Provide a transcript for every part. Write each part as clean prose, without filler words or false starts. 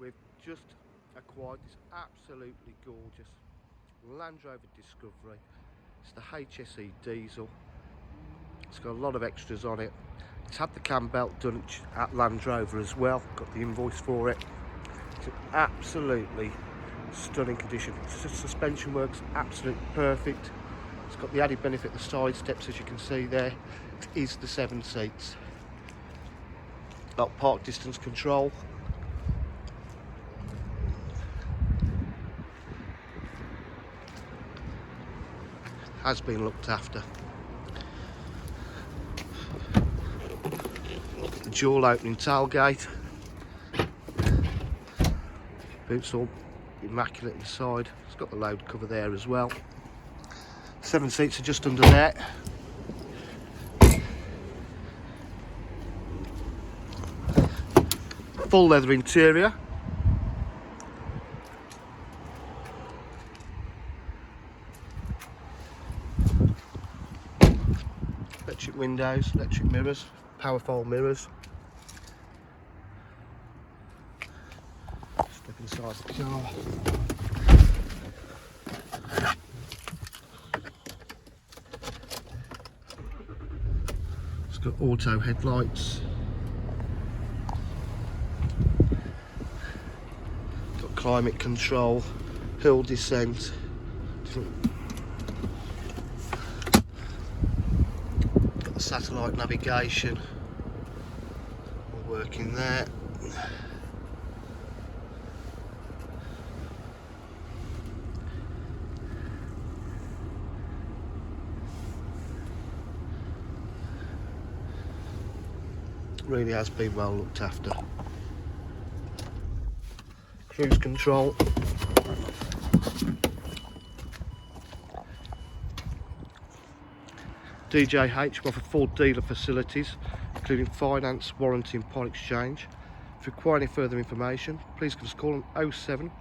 We've just acquired this absolutely gorgeous Land Rover Discovery. It's the HSE diesel. It's got a lot of extras on it. It's had the cam belt done at Land Rover as well. Got the invoice for it. It's in absolutely stunning condition. Suspension works absolutely perfect. It's got the added benefit of the side steps, as you can see there. It is the 7 seats. Got park distance control. Has been looked after. The dual opening tailgate. Boots all immaculate inside. It's got the load cover there as well. 7 seats are just under there. Full leather interior. Electric windows, electric mirrors, power fold mirrors. Step inside the car. It's got auto headlights. Got climate control, hill descent. Satellite navigation, all working there. Really has been well looked after. Cruise control. DJH, we offer full dealer facilities, including finance, warranty and part exchange. If you require any further information, please give us a call on 07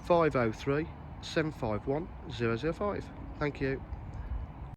503 751 005. Thank you.